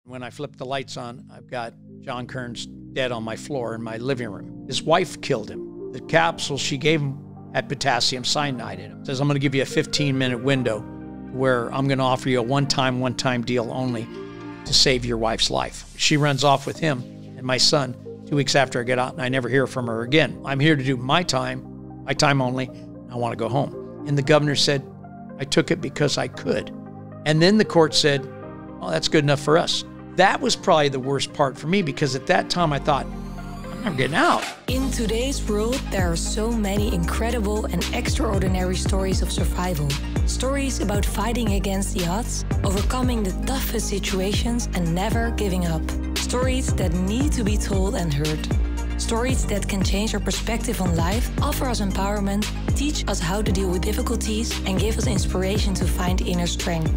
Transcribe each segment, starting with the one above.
When I flip the lights on, I've got John Kearns dead on my floor in my living room. His wife killed him. The capsule she gave him had potassium cyanide in it. Says, I'm going to give you a 15-minute window where I'm going to offer you a one-time deal only to save your wife's life. She runs off with him and my son 2 weeks after I get out, and I never hear from her again. I'm here to do my time only. I want to go home. And the governor said, I took it because I could. And then the court said, oh, that's good enough for us. That was probably the worst part for me, because at that time I thought, I'm never getting out. In today's world, there are so many incredible and extraordinary stories of survival. Stories about fighting against the odds, overcoming the toughest situations, and never giving up. Stories that need to be told and heard. Stories that can change our perspective on life, offer us empowerment, teach us how to deal with difficulties, and give us inspiration to find inner strength.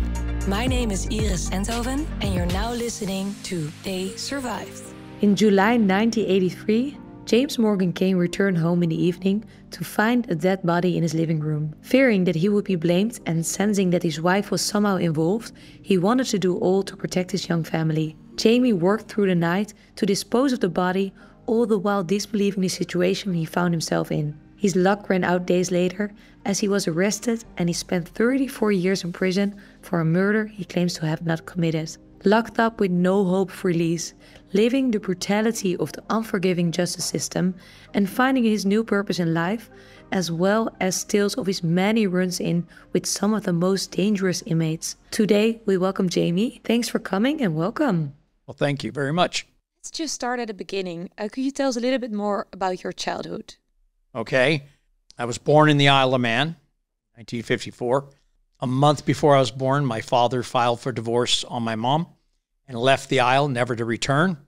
My name is Enthoven, and you're now listening to They Survived. In July 1983, James Morgan Kane returned home in the evening to find a dead body in his living room. Fearing that he would be blamed and sensing that his wife was somehow involved, he wanted to do all to protect his young family. Jamie worked through the night to dispose of the body, all the while disbelieving the situation he found himself in. His luck ran out days later as he was arrested, and he spent 34 years in prison for a murder he claims to have not committed. Locked up with no hope of release, living the brutality of the unforgiving justice system and finding his new purpose in life, as well as tales of his many runs-in with some of the most dangerous inmates. Today, we welcome Jamie. Thanks for coming and welcome. Well, thank you very much. Let's just start at the beginning. Could you tell us a little bit more about your childhood? Okay. I was born in the Isle of Man, 1954. A month before I was born, my father filed for divorce on my mom and left the Isle, never to return.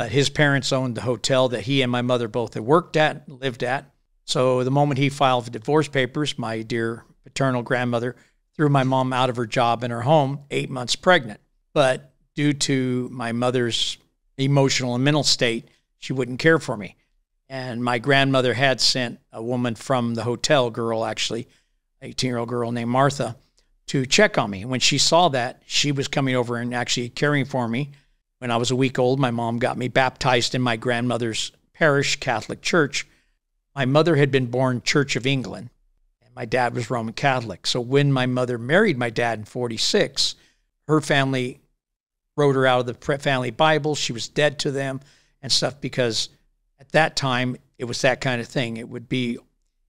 His parents owned the hotel that he and my mother both had worked at, lived at. So the moment he filed for divorce papers, my dear paternal grandmother threw my mom out of her job and her home, 8 months pregnant. But due to my mother's emotional and mental state, she wouldn't care for me. And my grandmother had sent a woman from the hotel, girl actually, 18-year-old girl named Martha, to check on me. When she saw that, she was coming over and actually caring for me. When I was a week old, my mom got me baptized in my grandmother's parish Catholic church. My mother had been born Church of England, and my dad was Roman Catholic. So when my mother married my dad in 46, her family wrote her out of the family Bible. She was dead to them and stuff, because at that time, it was that kind of thing. It would be,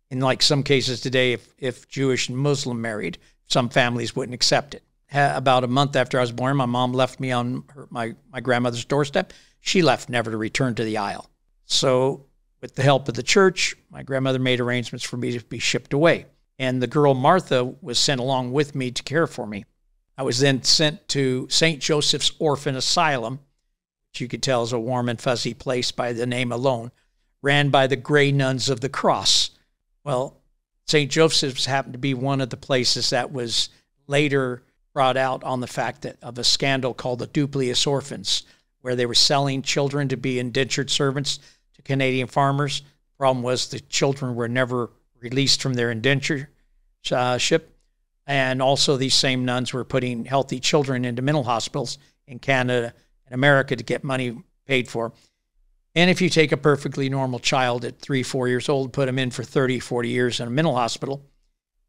in like some cases today, if Jewish and Muslim married, some families wouldn't accept it. About a month after I was born, my mom left me on my grandmother's doorstep. She left, never to return to the Isle. So with the help of the church, my grandmother made arrangements for me to be shipped away. And the girl Martha was sent along with me to care for me. I was then sent to St. Joseph's Orphan Asylum, which you could tell is a warm and fuzzy place by the name alone, ran by the Grey Nuns of the Cross. Well, St. Joseph's happened to be one of the places that was later brought out on the fact that of a scandal called the Duplius Orphans, where they were selling children to be indentured servants to Canadian farmers. The problem was the children were never released from their indentureship. And also these same nuns were putting healthy children into mental hospitals in Canada and America to get money paid for. And if you take a perfectly normal child at 3-4 years old, put them in for 30-40 years in a mental hospital,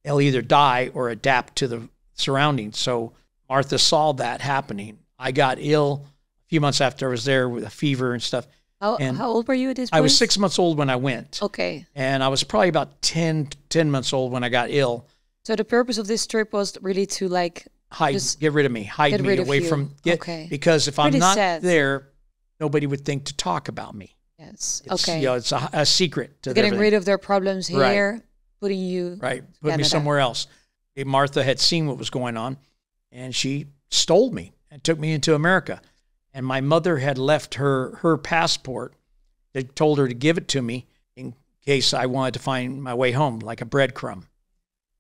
they'll either die or adapt to the surroundings. So Martha saw that happening. I got ill a few months after I was there with a fever and stuff. How old were you at this point? I was 6 months old when I went. Okay. And I was probably about 10 months old when I got ill. So the purpose of this trip was really to like get rid of me, hide me away from because if I'm not there, nobody would think to talk about me. Yes. It's, you know, it's a secret to getting rid of their problems here, putting you put me somewhere else. Martha had seen what was going on, and she stole me and took me into America. And my mother had left her passport. They told her to give it to me in case I wanted to find my way home, like a breadcrumb.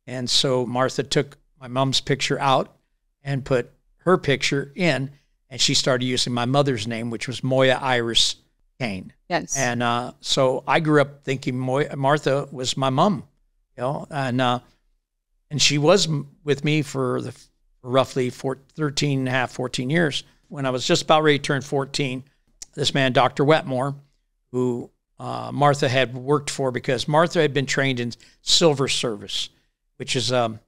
And so Martha took my mom's picture out and put her picture in, and she started using my mother's name, which was Moya Iris Kane. Yes. And so I grew up thinking Martha was my mom, you know, and she was with me for roughly 13 and a half, 14 years. when I was just about ready to turn 14, this man, Dr. Wetmore, who Martha had worked for, because Martha had been trained in silver service, which is a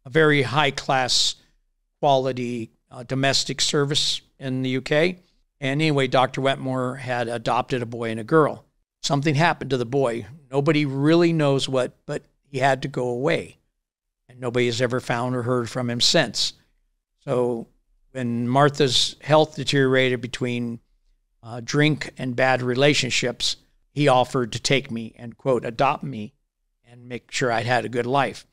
very high-class quality domestic service in the UK. And anyway, Dr. Wetmore had adopted a boy and a girl. Something happened to the boy. Nobody really knows what, but he had to go away. And nobody has ever found or heard from him since. So when Martha's health deteriorated between drink and bad relationships, he offered to take me and, quote, adopt me and make sure I'd had a good life.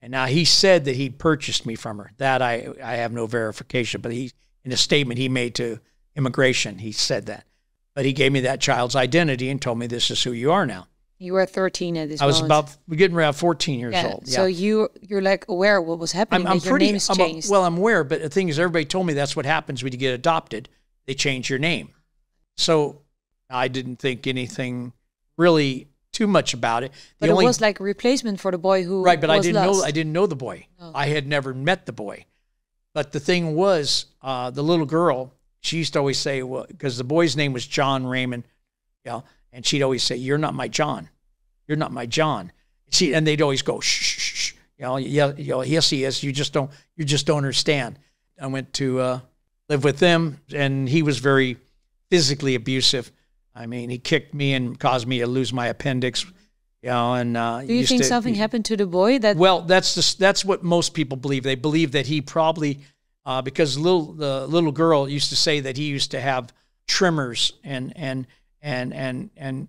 And now he said that he purchased me from her. That I have no verification, but he, in a statement he made to immigration, he said that. But he gave me that child's identity and told me, this is who you are now. You were 13 at this I was moment. getting around 14 years old. Yeah. So you're like aware of what was happening, that your name's changed. I'm aware, but the thing is, everybody told me that's what happens when you get adopted. They change your name. So I didn't think anything really too much about it. But it was like a replacement for the boy who right, but was I didn't know the boy. No. I had never met the boy. But the thing was, the little girl, she used to always say, well, because the boy's name was John Raymond, and she'd always say, "You're not my John. You're not my John." And they'd always go, "Shh, shh, shh." Yes, he is. You just don't understand. I went to live with them, and he was very physically abusive. I mean, he kicked me and caused me to lose my appendix. And do you think something happened to the boy? Well, that's what most people believe. They believe that he probably, because the little girl used to say that he used to have tremors and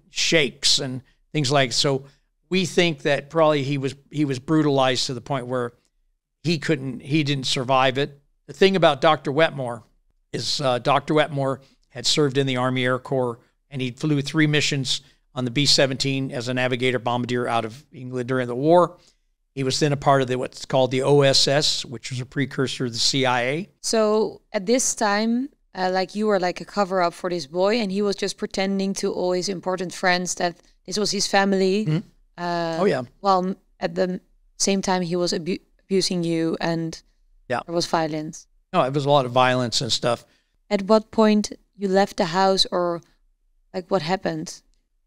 shakes and things like. So we think that probably he was brutalized to the point where he didn't survive it. The thing about Dr. Wetmore is Dr. Wetmore had served in the Army Air Corps, and he flew 3 missions on the B-17 as a navigator bombardier out of England during the war. He was then a part of what's called the OSS, which was a precursor to the CIA. So at this time, like you were like a cover-up for this boy, and he was just pretending to all his important friends that this was his family. Mm-hmm. Oh, yeah. While at the same time, he was abusing you, and there was violence. No, it was a lot of violence and stuff. At what point you left the house, or like what happened?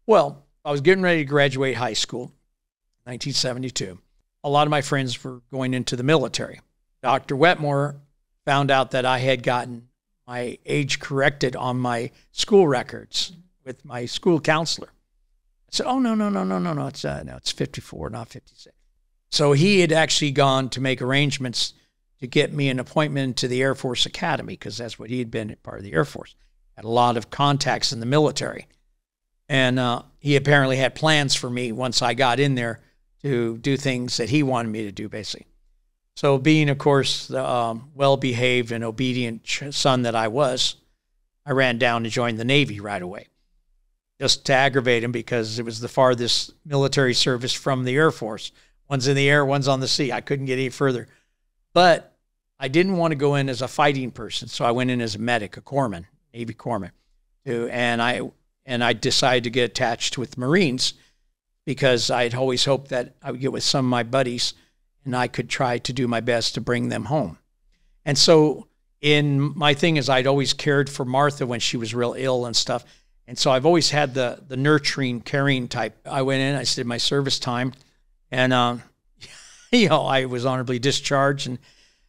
Well, I was getting ready to graduate high school, 1972. A lot of my friends were going into the military. Dr. Wetmore found out that I had gotten my age corrected on my school records with my school counselor. I said, "Oh, no, it's 54, not 56. So he had actually gone to make arrangements to get me an appointment to the Air Force Academy, because that's what he had been, part of the Air Force. Had a lot of contacts in the military. And he apparently had plans for me once I got in there to do things that he wanted me to do, basically. So being, of course, the well-behaved and obedient son that I was, I ran down to join the Navy right away, just to aggravate him, because it was the farthest military service from the Air Force. One's in the air, one's on the sea. I couldn't get any further. But I didn't want to go in as a fighting person, so I went in as a medic, a corpsman, Navy corpsman. And I decided to get attached with Marines, because I'd always hoped that I would get with some of my buddies and I could try to do my best to bring them home. And so my thing is, I'd always cared for Martha when she was real ill and stuff. And so I've always had the nurturing, caring type. I went in, I did my service time, and I was honorably discharged, and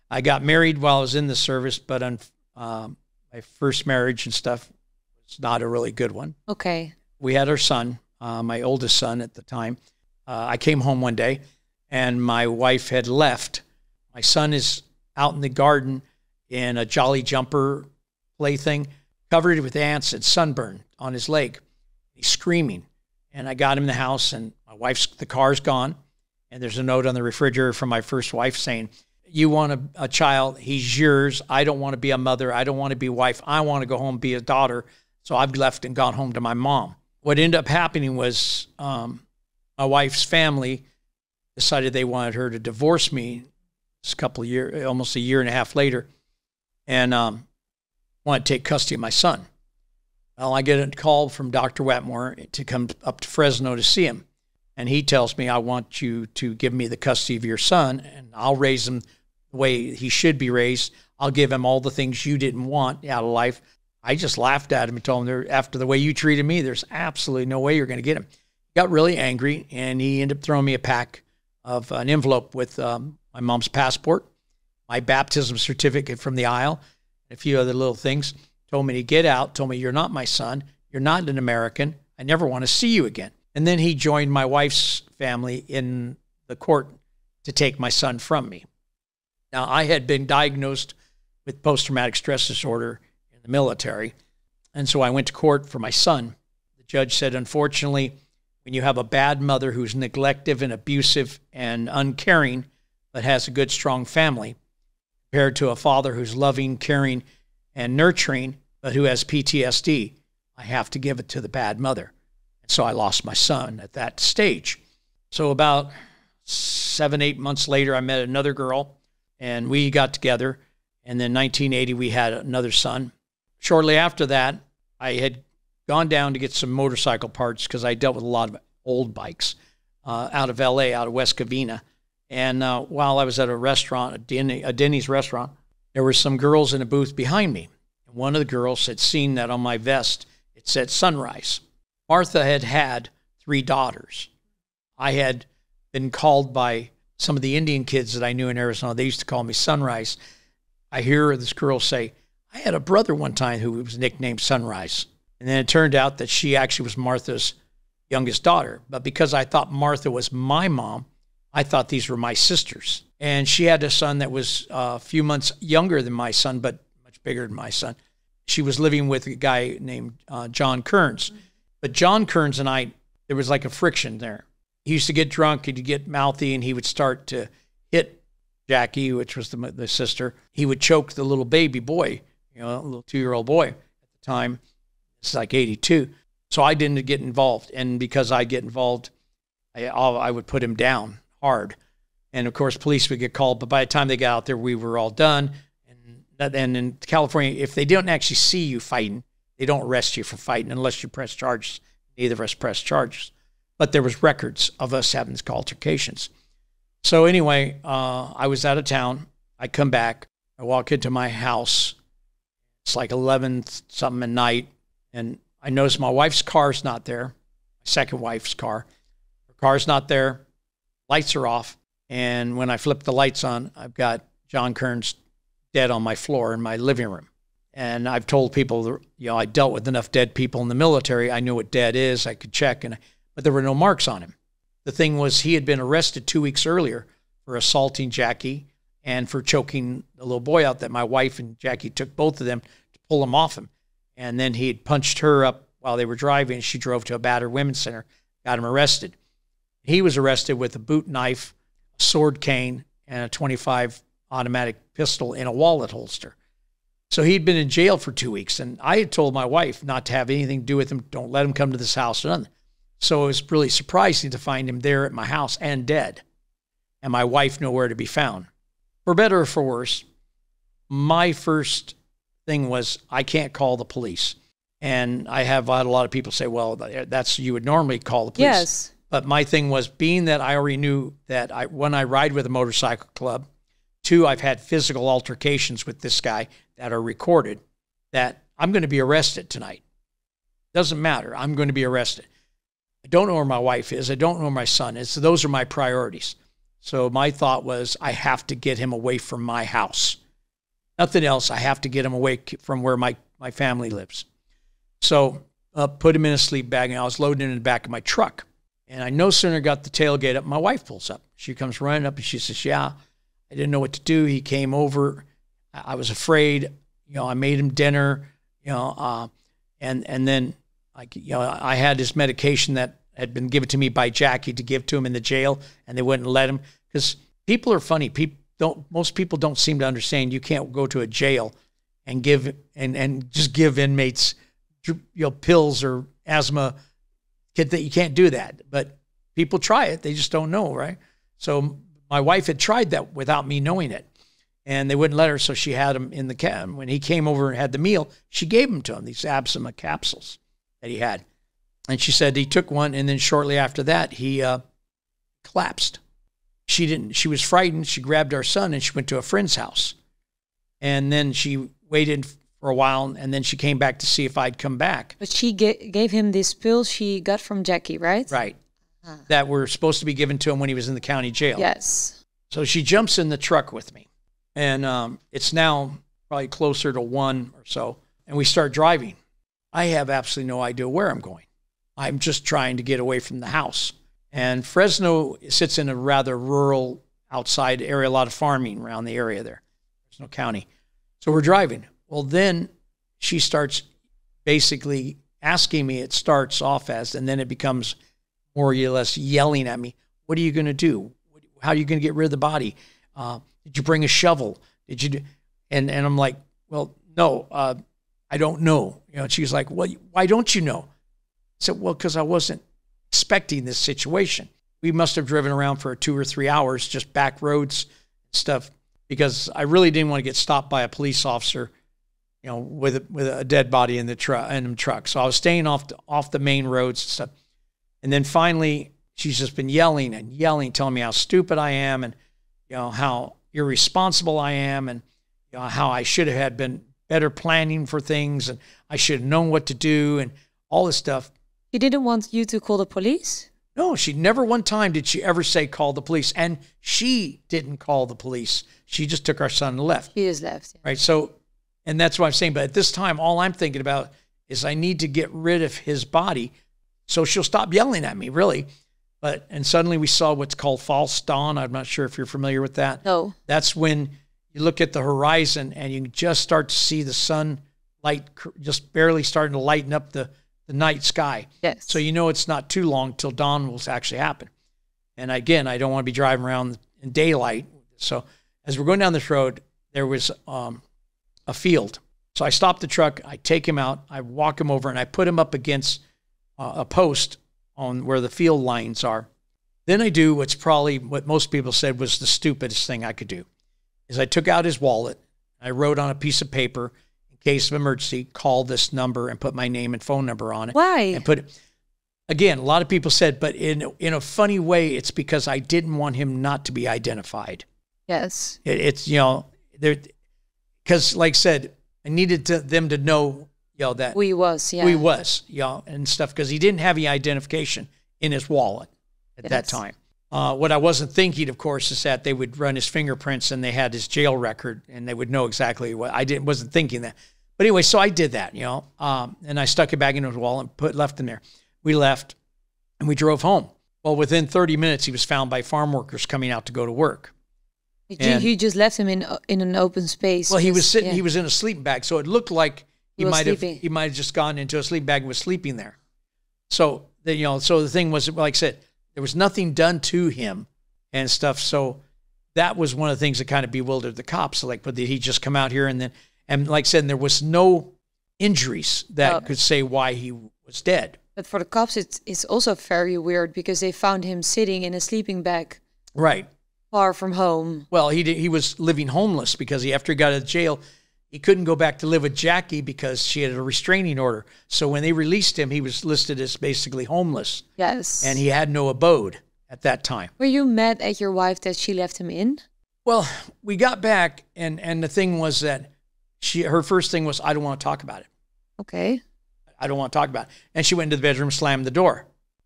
I got married while I was in the service, but my first marriage and stuff was not a really good one. Okay. We had our son, my oldest son at the time. I came home one day, and my wife had left. My son is out in the garden in a Jolly Jumper plaything, covered with ants and sunburn on his leg. He's screaming. And I got him in the house, and the car's gone. And there's a note on the refrigerator from my first wife saying, "You want a child, he's yours. I don't want to be a mother. I don't want to be a wife. I want to go home and be a daughter." So I've left and gone home to my mom. What ended up happening was my wife's family decided they wanted her to divorce me a couple of years, almost a year and a half later, and wanted to take custody of my son. Well, I get a call from Dr. Wetmore to come up to Fresno to see him. And he tells me, "I want you to give me the custody of your son, and I'll raise him the way he should be raised. I'll give him all the things you didn't want out of life. I just laughed at him and told him, after the way you treated me, there's absolutely no way you're going to get him. He got really angry, and he ended up throwing me a pack of an envelope with my mom's passport, my baptism certificate from the aisle, and a few other little things. Told me to get out, told me, you're not my son. You're not an American. I never want to see you again. And then he joined my wife's family in the court to take my son from me. Now, I had been diagnosed with post-traumatic stress disorder in the military, and so I went to court for my son. The judge said, unfortunately, when you have a bad mother who's neglective and abusive and uncaring, but has a good, strong family, compared to a father who's loving, caring, and nurturing, but who has PTSD, I have to give it to the bad mother. And so I lost my son at that stage. So about 7, 8 months later, I met another girl, and we got together. And then 1980, we had another son. Shortly after that, I had gone down to get some motorcycle parts because I dealt with a lot of old bikes out of LA, out of West Covina. And while I was at a restaurant, a Denny's restaurant, there were some girls in a booth behind me. And one of the girls had seen that on my vest, it said Sunrise. Martha had had 3 daughters. I had been called by some of the Indian kids that I knew in Arizona. They used to call me Sunrise. I hear this girl say, I had a brother one time who was nicknamed Sunrise. And then it turned out that she actually was Martha's youngest daughter. But because I thought Martha was my mom, I thought these were my sisters. And she had a son that was a few months younger than my son, but much bigger than my son. She was living with a guy named John Kearns. But John Kearns and I, there was like a friction there. He used to get drunk, he'd get mouthy, and he would start to hit Jackie, which was the sister. He would choke the little baby boy, a little 2-year-old boy at the time. It's like 82. So I didn't get involved. And because I get involved, I would put him down hard. And of course, police would get called. But by the time they got out there, we were all done. And in California, if they don't actually see you fighting, they don't arrest you for fighting unless you press charges. Neither of us pressed charges. But there was records of us having these altercations. So anyway, I was out of town. I come back. I walk into my house. It's like 11-something at night. And I notice my wife's car's not there. My second wife's car. Her car's not there. Lights are off. And when I flip the lights on, I've got John Kearns dead on my floor in my living room. And I've told people, I dealt with enough dead people in the military. I knew what dead is. I could check. But there were no marks on him. The thing was, he had been arrested 2 weeks earlier for assaulting Jackie and for choking the little boy out that my wife and Jackie took both of them to pull him off him. And then he had punched her up while they were driving. She drove to a battered women's center, got him arrested. He was arrested with a boot knife, a sword cane, and a .25 automatic pistol in a wallet holster. So he'd been in jail for 2 weeks. And I had told my wife not to have anything to do with him. Don't let him come to this house or nothing. So it was really surprising to find him there at my house and dead. And my wife nowhere to be found. For better or for worse, my first thing was, I can't call the police. And I have had a lot of people say, well, that's, you would normally call the police. Yes. But my thing was, being that I already knew that one, I ride with a motorcycle club. 2, I've had physical altercations with this guy that are recorded, that I'm going to be arrested tonight. Doesn't matter. I'm going to be arrested. I don't know where my wife is. I don't know where my son is. So those are my priorities. So my thought was, I have to get him away from my house. Nothing else. I have to get him away from where my family lives. So put him in a sleep bag, and I was loading in the back of my truck. And I no sooner got the tailgate up, my wife pulls up. She comes running up, and she says, yeah, I didn't know what to do. He came over. I was afraid. I made him dinner, and then I had his medication that had been given to me by Jackie to give to him in the jail, and they wouldn't let him, because people are funny. Most people don't seem to understand you can't go to a jail and give and just give inmates pills or asthma. You can't do that. But people try it. They just don't know, right? So my wife had tried that without me knowing it, and they wouldn't let her, so she had him in the cab. When he came over and had the meal, she gave him to him, these asthma capsules that he had. And she said he took one, and then shortly after that, he collapsed. She was frightened. She grabbed our son, and she went to a friend's house. And then she waited for a while, and then she came back to see if I'd come back. But she gave him this pill she got from Jackie, right? Right. That were supposed to be given to him when he was in the county jail. Yes. So she jumps in the truck with me. And it's now probably closer to 1 or so. And we start driving. I have absolutely no idea where I'm going. I'm just trying to get away from the house. And Fresno sits in a rather rural outside area, a lot of farming around the area there. Fresno County. So we're driving. Well, then she starts basically asking me, it starts off as, and then it becomes more or less yelling at me. What are you going to do? How are you going to get rid of the body? Did you bring a shovel? Did you do? And I'm like, well, no, I don't know. You know, and she's like, well, why don't you know? I said, well, because I wasn't expecting this situation. We must have driven around for 2 or 3 hours, just back roads and stuff, because I really didn't want to get stopped by a police officer, you know, with a dead body in the truck. So I was staying off the main roads and stuff. And then finally, she's just been yelling and yelling, telling me how stupid I am, and you know how irresponsible I am, and you know how I should have had been better planning for things, and I should have known what to do, and all this stuff. She didn't want you to call the police? No, she never one time did she ever say call the police, and she didn't call the police. She just took our son and left. She just left. Yeah. Right. So, and that's what I'm saying. But at this time, all I'm thinking about is I need to get rid of his body, so she'll stop yelling at me, really. And suddenly we saw what's called false dawn. I'm not sure if you're familiar with that. No. That's when you look at the horizon and you just start to see the sunlight just barely starting to lighten up the night sky. Yes. So you know it's not too long till dawn will actually happen. And again, I don't want to be driving around in daylight. So as we're going down this road, there was a field. So I stop the truck, I take him out, I walk him over, and I put him up against a post on where the field lines are. Then I do what's probably what most people said was the stupidest thing I could do, is I took out his wallet. I wrote on a piece of paper, in case of emergency, call this number, and put my name and phone number on it. Why? And put it, again, a lot of people said, but in a funny way, it's because I didn't want him not to be identified. Yes. It's, you know, because like I said, I needed them to know, you know, that who he was, yeah. Who he was, you know, and stuff, because he didn't have any identification in his wallet at that time. What I wasn't thinking, of course, is that they would run his fingerprints and they had his jail record and they would know exactly what wasn't thinking that. But anyway, so I did that, you know, and I stuck it back into his wallet and left him there. We left and we drove home. Well, within 30 minutes, he was found by farm workers coming out to go to work. You just left him in an open space. Well, he was sitting. Yeah. He was in a sleeping bag, so it looked like he might have just gone into a sleeping bag and was sleeping there. So the thing was, like I said, there was nothing done to him and stuff. So that was one of the things that kind of bewildered the cops. Like, but did he just come out here and like I said, there was no injuries that could say why he was dead. But for the cops, it's also very weird because they found him sitting in a sleeping bag. Right. Far from home. Well, he was living homeless because after he got out of jail, he couldn't go back to live with Jackie because she had a restraining order. So when they released him, he was listed as basically homeless. Yes. And he had no abode at that time. Were you mad at your wife that she left him in? Well, we got back, and the thing was that her first thing was, I don't want to talk about it. Okay. I don't want to talk about it. And she went into the bedroom, slammed the door.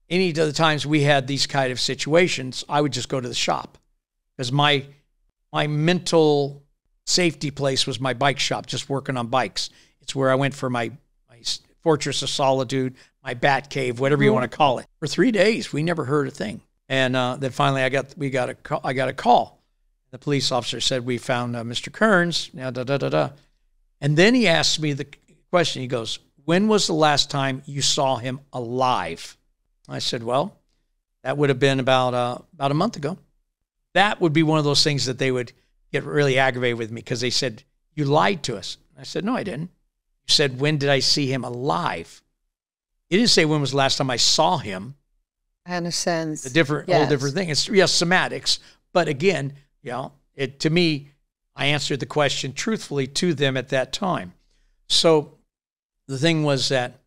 Any of the times we had these kind of situations, I would just go to the shop. Because my mental safety place was my bike shop, just working on bikes. It's where I went for my fortress of solitude, my bat cave, whatever you want to call it. For 3 days, we never heard a thing. And then finally, I got a call. The police officer said, we found Mr. Kearns. And then he asked me the question. He goes, when was the last time you saw him alive? I said, well, that would have been about a month ago. That would be one of those things that they would get really aggravated with me because they said, you lied to us. I said, no, I didn't. You said, when did I see him alive? You didn't say when was the last time I saw him. I understand. Whole different thing. It's semantics. But again, to me, I answered the question truthfully to them at that time. So the thing was that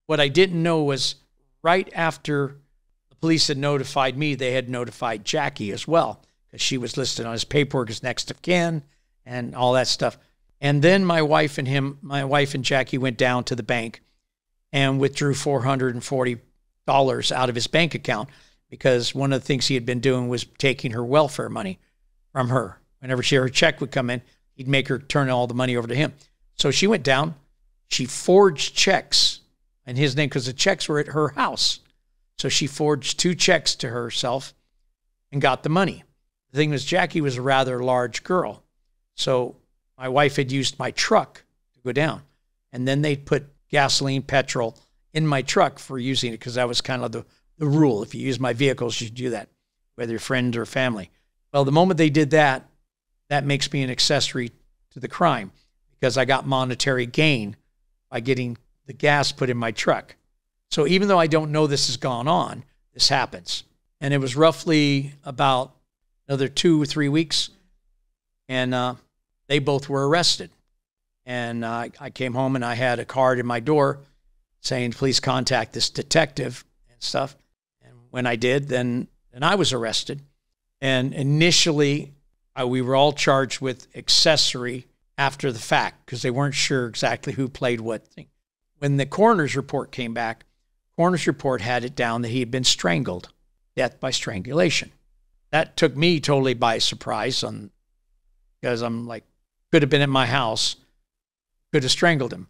what I didn't know was right after the police had notified me, they had notified Jackie as well. She was listed on his paperwork as next of kin and all that stuff. And then my wife and Jackie went down to the bank and withdrew $440 out of his bank account, because one of the things he had been doing was taking her welfare money from her. Whenever her check would come in, he'd make her turn all the money over to him. So she went down, she forged checks in his name because the checks were at her house. So she forged 2 checks to herself and got the money. The thing was, Jackie was a rather large girl. So my wife had used my truck to go down. And then they put gasoline, petrol in my truck for using it, because that was kind of the rule. If you use my vehicles, you should do that, whether you're friend or family. Well, the moment they did that, that makes me an accessory to the crime, because I got monetary gain by getting the gas put in my truck. So even though I don't know this has gone on, this happens. And it was roughly about another 2 or 3 weeks, and they both were arrested. And I came home and I had a card in my door saying, please contact this detective and stuff. And when I did, then I was arrested. And initially, we were all charged with accessory after the fact, because they weren't sure exactly who played what thing. When the coroner's report came back, coroner's report had it down that he had been strangled, death by strangulation. That took me totally by surprise, because I'm like, could have been at my house, could have strangled him.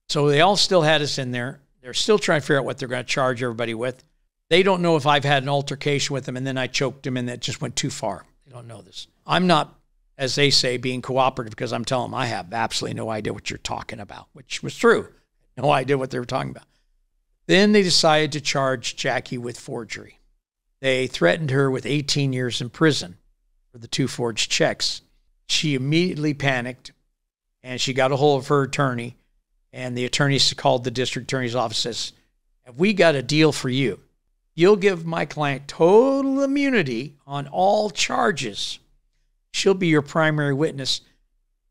So they all still had us in there. They're still trying to figure out what they're going to charge everybody with. They don't know if I've had an altercation with them and then I choked him and that just went too far. They don't know this. I'm not, as they say, being cooperative, because I'm telling them I have absolutely no idea what you're talking about, which was true. No idea what they were talking about. Then they decided to charge Jackie with forgery. They threatened her with 18 years in prison for the 2 forged checks. She immediately panicked, and she got a hold of her attorney, and the attorney called the district attorney's office and says, have we got a deal for you? You'll give my client total immunity on all charges. She'll be your primary witness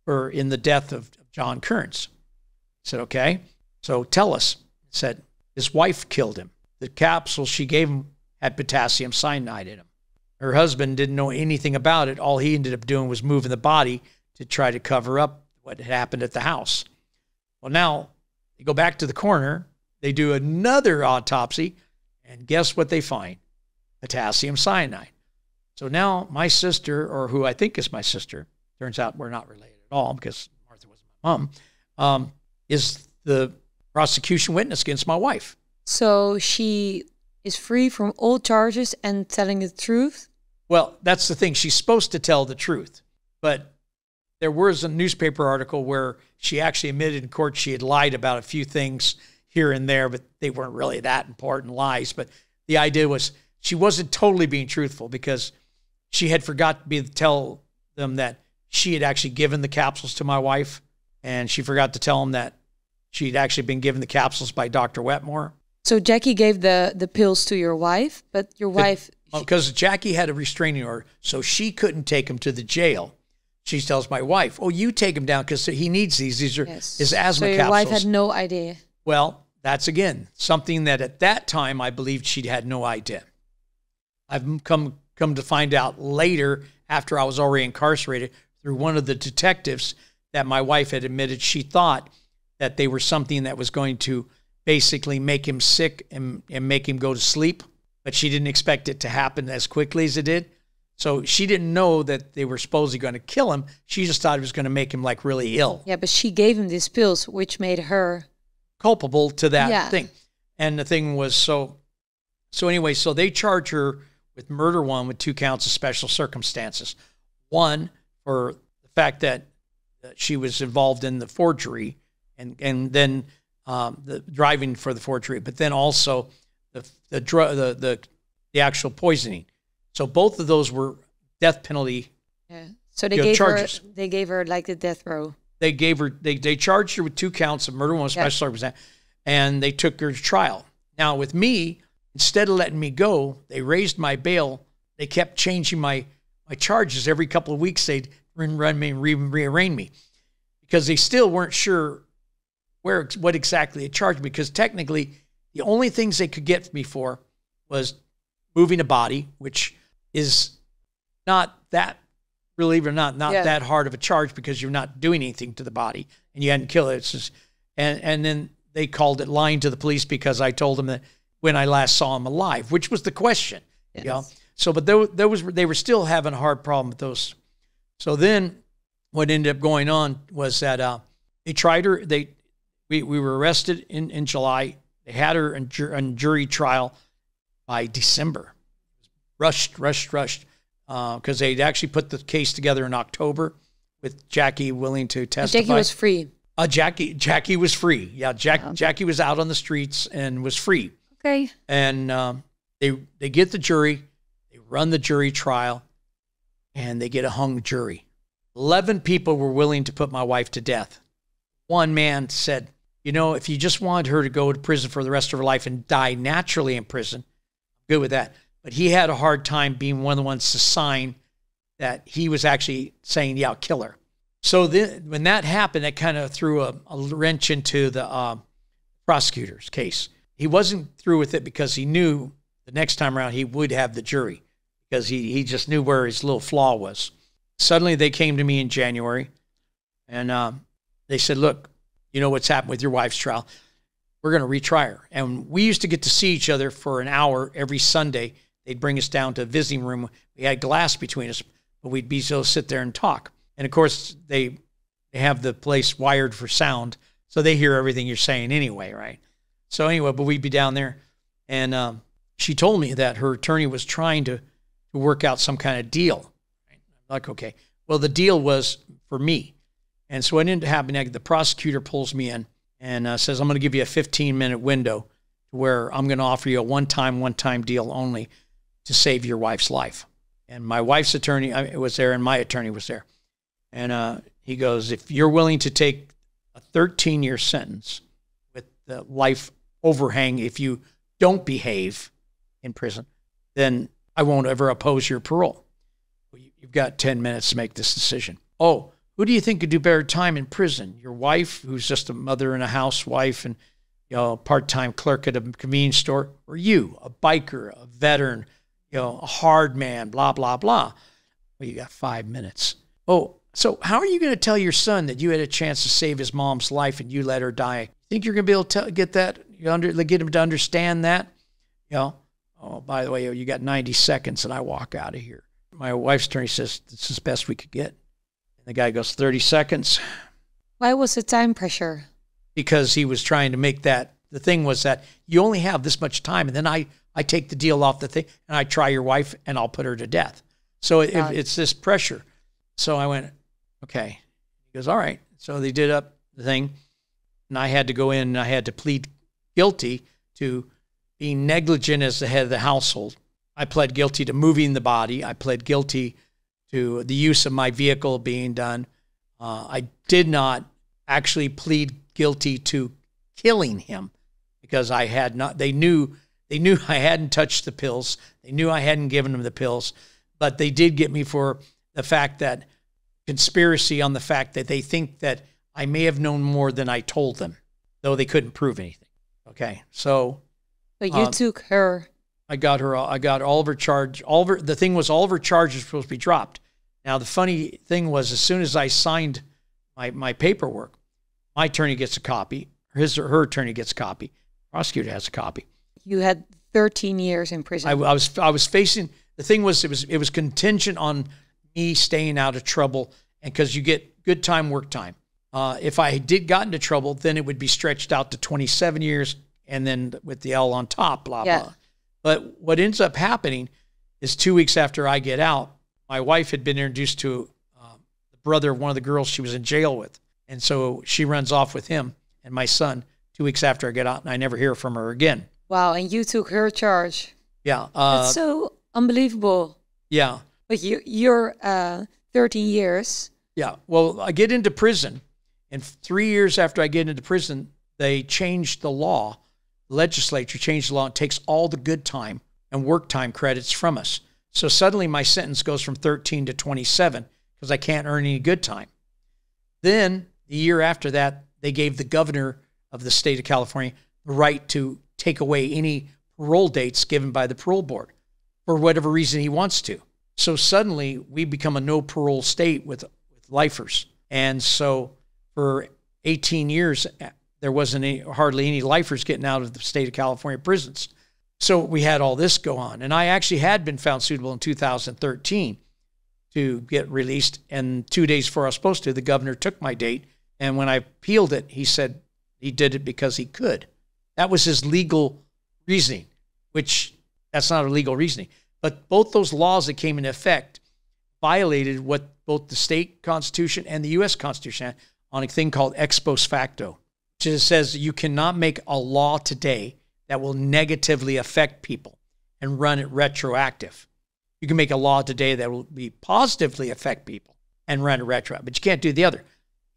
in the death of John Kearns. I said, okay. So tell us. He said, his wife killed him. The capsule she gave him had potassium cyanide in them. Her husband didn't know anything about it. All he ended up doing was moving the body to try to cover up what had happened at the house. Well, now they go back to the coroner. They do another autopsy, and guess what they find? Potassium cyanide. So now my sister, or who I think is my sister, turns out we're not related at all because Martha wasn't my mom, is the prosecution witness against my wife. So she is free from all charges and telling the truth? Well, that's the thing. She's supposed to tell the truth. But there was a newspaper article where she actually admitted in court she had lied about a few things here and there, but they weren't really that important lies. But the idea was she wasn't totally being truthful, because she had forgot to tell them that she had actually given the capsules to my wife, and she forgot to tell them that she'd actually been given the capsules by Dr. Wetmore. So Jackie gave the pills to your wife, but your wife... Because Jackie had a restraining order, so she couldn't take him to the jail. She tells my wife, oh, you take him down because he needs these. These are his asthma capsules. So your wife had no idea. Well, that's, again, something that at that time I believed she had no idea. I've come to find out later, after I was already incarcerated, through one of the detectives, that my wife had admitted she thought that they were something that was going to basically make him sick and make him go to sleep, but she didn't expect it to happen as quickly as it did. So she didn't know that they were supposedly going to kill him. She just thought it was going to make him like really ill. Yeah, but she gave him these pills, which made her culpable to that thing. And the thing was, so anyway, so they charge her with murder one with 2 counts of special circumstances. One, for the fact that she was involved in the forgery, and then the driving for the forgery, but then also the actual poisoning. So both of those were death penalty. Yeah. So they gave her like the death row. They charged her with 2 counts of murder one with special circumstances, and they took her to trial. Now with me, instead of letting me go, they raised my bail. They kept changing my charges every couple of weeks. They'd run me and rearrange me, because they still weren't sure what exactly they charged me, because technically the only things they could get me for was moving a body, which is not that believe it or not that hard of a charge because you're not doing anything to the body and you hadn't killed it. It's just, and then they called it lying to the police because I told them that when I last saw him alive, which was the question. Yes. You know? So, but they were still having a hard problem with those. So then what ended up going on was that they tried her. We were arrested in July. They had her in jury trial by December. Rushed. Because they'd actually put the case together in October with Jackie willing to testify. Jackie was free. Jackie was free. Yeah, Jackie was out on the streets and was free. Okay. And they get the jury, they run the jury trial, and they get a hung jury. 11 people were willing to put my wife to death. One man said, you know, if you just wanted her to go to prison for the rest of her life and die naturally in prison, good with that. But he had a hard time being one of the ones to sign that he was actually saying, yeah, I'll kill her. So then when that happened, that kind of threw a wrench into the prosecutor's case. He wasn't through with it because he knew the next time around he would have the jury because he just knew where his little flaw was. Suddenly they came to me in January and they said, look, you know what's happened with your wife's trial. We're going to retry her. And we used to get to see each other for an hour every Sunday. They'd bring us down to a visiting room. We had glass between us, but we'd be so sit there and talk. And of course, they have the place wired for sound, so they hear everything you're saying anyway, right? So anyway, but we'd be down there, and she told me that her attorney was trying to work out some kind of deal. Right? I'm like, okay. Well, the deal was for me. And so what ended up happening, the prosecutor pulls me in and says, I'm going to give you a 15-minute window where I'm going to offer you a one-time deal only to save your wife's life. And my wife's attorney was there, and my attorney was there. And he goes, if you're willing to take a 13-year sentence with the life overhang if you don't behave in prison, then I won't ever oppose your parole. You've got 10 minutes to make this decision. Oh, who do you think could do better time in prison? Your wife, who's just a mother and a housewife and a part-time clerk at a convenience store, or you, a biker, a veteran, a hard man, blah, blah, blah. Well, you got 5 minutes. Oh, so how are you going to tell your son that you had a chance to save his mom's life and you let her die? Think you're going to be able to get that, get him to understand that? Oh, by the way, you got 90 seconds and I walk out of here. My wife's attorney says, this is the best we could get. And the guy goes, 30 seconds. Why was the time pressure? Because he was trying to make that, the thing was that you only have this much time, and then I take the deal off the thing, and I try your wife, and I'll put her to death. So it's this pressure. So I went, okay. He goes, all right. So they did up the thing, and I had to go in, and I had to plead guilty to being negligent as the head of the household. I pled guilty to moving the body. I pled guilty to the use of my vehicle being done. I did not actually plead guilty to killing him because I had not. They knew I hadn't touched the pills. They knew I hadn't given them the pills, but they did get me for the fact that conspiracy on the fact that they think that I may have known more than I told them, though they couldn't prove anything. Okay, so. But you took her. I got her. I got all of her charge. The thing was, all of her charges were supposed to be dropped. Now the funny thing was, as soon as I signed my paperwork, my attorney gets a copy. Her attorney gets a copy. Prosecutor has a copy. You had 13 years in prison. I was facing, the thing was, it was contingent on me staying out of trouble, and because you get good time, work time. If I did got into trouble, then it would be stretched out to 27 years, and then with the L on top, blah, blah. But what ends up happening is 2 weeks after I get out, my wife had been introduced to the brother of one of the girls she was in jail with. And so she runs off with him and my son 2 weeks after I get out, and I never hear from her again. Wow, and you took her charge. Yeah. That's so unbelievable. Yeah. But you're 13 years. Yeah. Well, I get into prison, and 3 years after I get into prison, they changed the law. The legislature changed the law and takes all the good time and work time credits from us. So suddenly my sentence goes from 13 to 27 because I can't earn any good time. Then the year after that, they gave the governor of the state of California the right to take away any parole dates given by the parole board for whatever reason he wants to. So suddenly we become a no parole state with lifers. And so for 18 years, there wasn't hardly any lifers getting out of the state of California prisons. So we had all this go on. And I actually had been found suitable in 2013 to get released. And 2 days before I was supposed to, the governor took my date. And when I appealed it, he said he did it because he could. That was his legal reasoning, which that's not a legal reasoning. But both those laws that came into effect violated what both the state constitution and the U.S. Constitution had on a thing called ex post facto, which says you cannot make a law today that will negatively affect people and run it retroactive. You can make a law today that will be positively affect people and run it retroactive, but you can't do the other.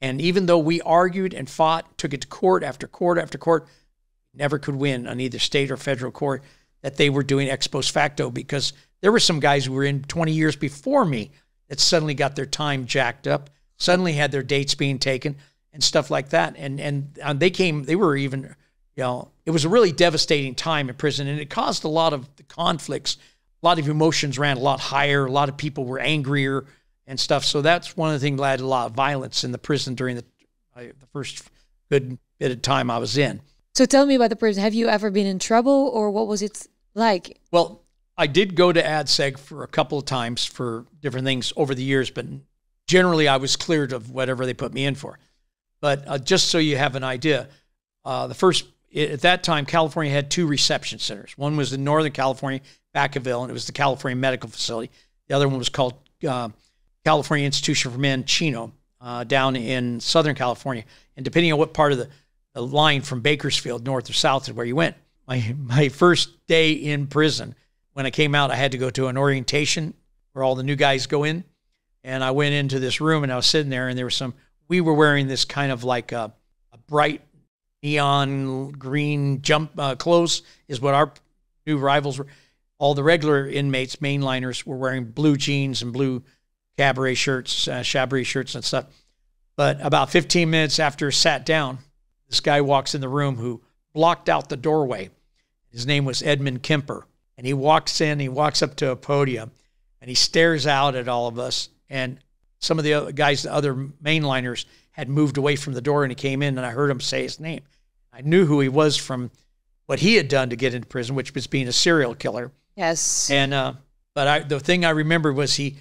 And even though we argued and fought, took it to court after court after court, never could win on either state or federal court that they were doing ex post facto, because there were some guys who were in 20 years before me that suddenly got their time jacked up, suddenly had their dates being taken and stuff like that. And they were even, it was a really devastating time in prison, and it caused a lot of the conflicts. A lot of emotions ran a lot higher. A lot of people were angrier and stuff. So that's one of the things that led to a lot of violence in the prison during the first good bit of time I was in. So tell me about the prison. Have you ever been in trouble, or what was it like? Well, I did go to ADSEG for a couple of times for different things over the years, but generally I was cleared of whatever they put me in for. But just so you have an idea, at that time, California had two reception centers. One was in Northern California, Vacaville, and it was the California Medical Facility. The other one was called California Institution for Men, Chino, down in Southern California. And depending on what part of the line from Bakersfield, north or south, is where you went. My first day in prison, when I came out, I had to go to an orientation where all the new guys go in. And I went into this room and I was sitting there, and we were wearing this kind of like a bright neon green clothes is what our new arrivals were. All the regular inmates, mainliners, were wearing blue jeans and blue cabaret shirts, Chabris shirts and stuff. But about 15 minutes after I sat down, this guy walks in the room who blocked out the doorway. His name was Edmund Kemper. And he walks in, he walks up to a podium, and he stares out at all of us. And some of the other guys, the other mainliners, had moved away from the door, and he came in, and I heard him say his name. I knew who he was from what he had done to get into prison, which was being a serial killer. Yes. And but the thing I remember was he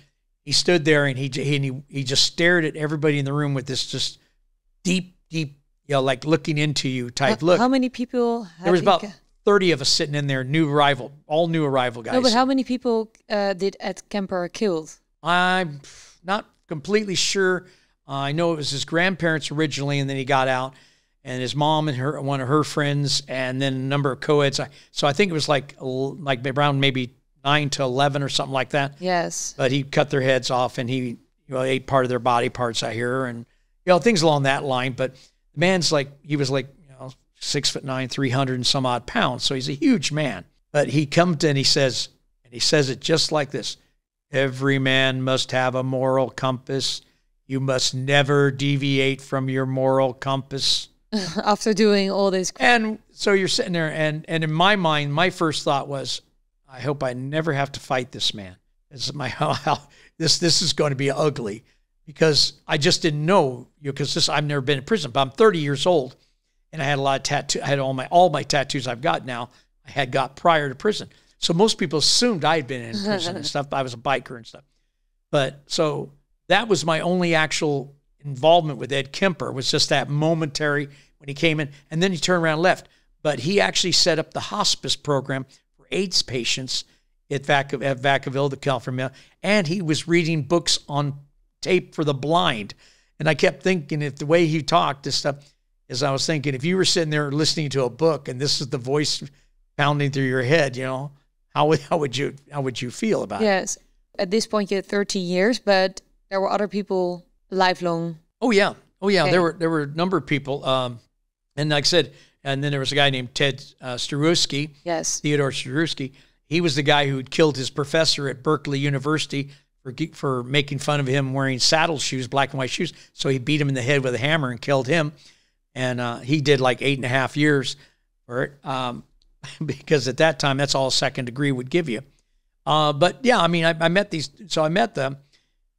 stood there, and he just stared at everybody in the room with this just deep, like looking into you type look. How many people? There was about 30 of us sitting in there, all new arrival guys. No, but how many people did Ed Kemper killed? I'm not completely sure. I know it was his grandparents originally, and then he got out, and his mom and one of her friends, and then a number of co-eds. So I think it was like around maybe 9 to 11 or something like that. Yes. But he cut their heads off, and he ate part of their body parts, I hear, and things along that line. But the man's he was 6'9", 300 and some odd pounds. So he's a huge man. But he comes and he says it just like this: every man must have a moral compass. You must never deviate from your moral compass. After doing all this. And so you're sitting there, and in my mind, my first thought was, I hope I never have to fight this man. This is going to be ugly, because I just didn't know, because I've never been in prison, but I'm 30 years old, and I had a lot of tattoos. I had all my tattoos I've got now, I had got prior to prison. So most people assumed I had been in prison and stuff. I was a biker and stuff. But so that was my only actual involvement with Ed Kemper, was just that momentary when he came in, and then he turned around and left. But he actually set up the hospice program for AIDS patients at Vacaville, the California, and he was reading books on tape for the blind. And I kept thinking, if the way he talked, this stuff, is I was thinking, if you were sitting there listening to a book and this is the voice pounding through your head, how would you feel about it? Yes. At this point, you had 13 years, but there were other people lifelong. Oh yeah. Okay. There were a number of people, and like I said, and then there was a guy named Ted Starusky. Yes. Theodore Starusky. He was the guy who had killed his professor at Berkeley University for making fun of him wearing saddle shoes, black and white shoes. So he beat him in the head with a hammer and killed him. And he did like 8.5 years for it, because at that time, that's all a second degree would give you. But yeah, I mean, I met these, so I met them,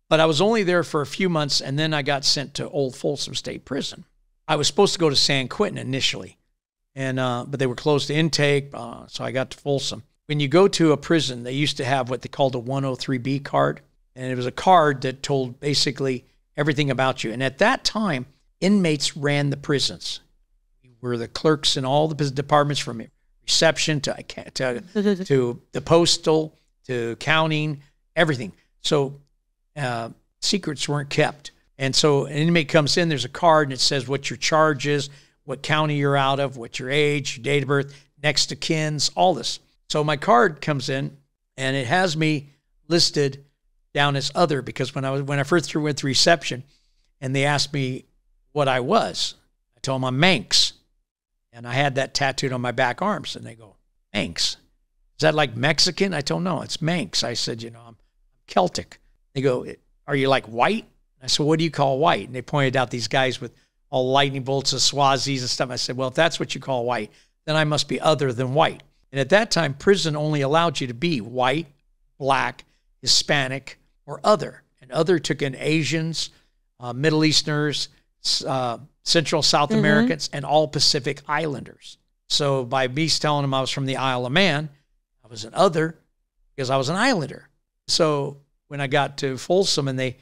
but I was only there for a few months, and then I got sent to Old Folsom State Prison. I was supposed to go to San Quentin initially, and but they were closed to intake, so I got to Folsom. When you go to a prison, they used to have what they called a 103B card, and it was a card that told basically everything about you. And at that time, inmates ran the prisons. We were the clerks in all the departments, from reception to the postal to accounting, everything. So secrets weren't kept. And so an inmate comes in, there's a card, and it says what your charge is, what county you're out of, what your age, your date of birth, next of kins, all this. So my card comes in, and it has me listed down as other, because when I first went to reception, and they asked me what I was, I told them I'm Manx, and I had that tattooed on my back arms, and they go, Manx? Is that like Mexican? I told them, no, it's Manx. I said, I'm Celtic. They go, are you like white? I said, what do you call white? And they pointed out these guys with all lightning bolts of Swazis and stuff. I said, well, if that's what you call white, then I must be other than white. And at that time, prison only allowed you to be white, black, Hispanic, or other. And other took in Asians, Middle Easterners, Central South Americans, and all Pacific Islanders. So by me telling them I was from the Isle of Man, I was an other because I was an Islander. So when I got to Folsom, and the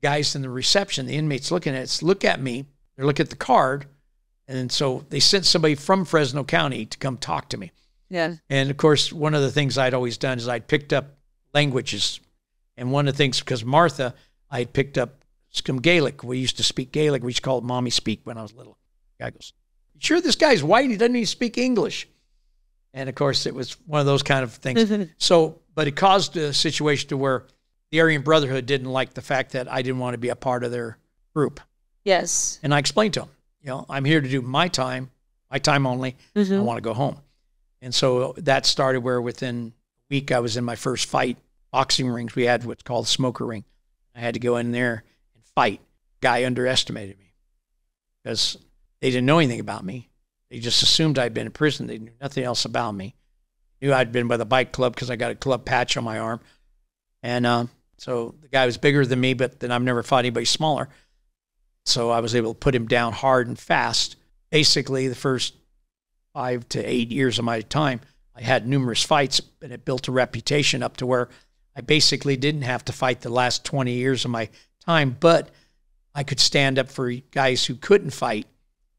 guys in the reception, the inmates look at me, they look at the card, and so they sent somebody from Fresno County to come talk to me. Yeah. And of course, one of the things I'd always done is I'd picked up languages. And one of the things, because Martha, I had picked up some Gaelic. We used to speak Gaelic. We used to call it mommy speak when I was little. The guy goes, you sure this guy's white? He doesn't even speak English. And of course, it was one of those kind of things. So, but it caused a situation to where the Aryan Brotherhood didn't like the fact that I didn't want to be a part of their group. Yes. And I explained to them, I'm here to do my time only. I want to go home. And so that started where within a week I was in my first fight. Boxing rings, we had what's called a smoker ring. I had to go in there and fight. Guy underestimated me because they didn't know anything about me. They just assumed I'd been in prison. They knew nothing else about me. Knew I'd been by the bike club because I got a club patch on my arm. And so the guy was bigger than me, but then I've never fought anybody smaller. So I was able to put him down hard and fast. Basically, the first 5 to 8 years of my time, I had numerous fights, and it built a reputation up to where I basically didn't have to fight the last 20 years of my time, but I could stand up for guys who couldn't fight.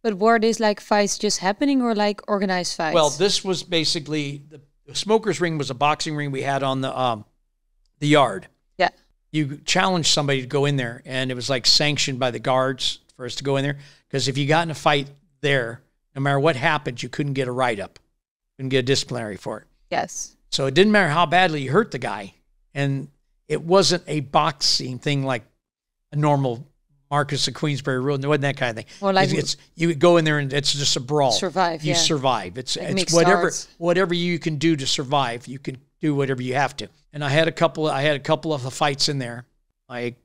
But were these like fights just happening or like organized fights? Well, this was basically, the smoker's ring was a boxing ring we had on the yard. Yeah. You challenged somebody to go in there, and it was like sanctioned by the guards for us to go in there. Because if you got in a fight there, no matter what happened, you couldn't get a write-up. Couldn't get a disciplinary for it. Yes. So it didn't matter how badly you hurt the guy. And it wasn't a boxing thing like a normal Marcus of Queensberry rule. It wasn't that kind of thing. Or like you would go in there and it's just a brawl. Survive. You survive. It's whatever you can do to survive. You can do whatever you have to. And I had a couple of the fights in there. I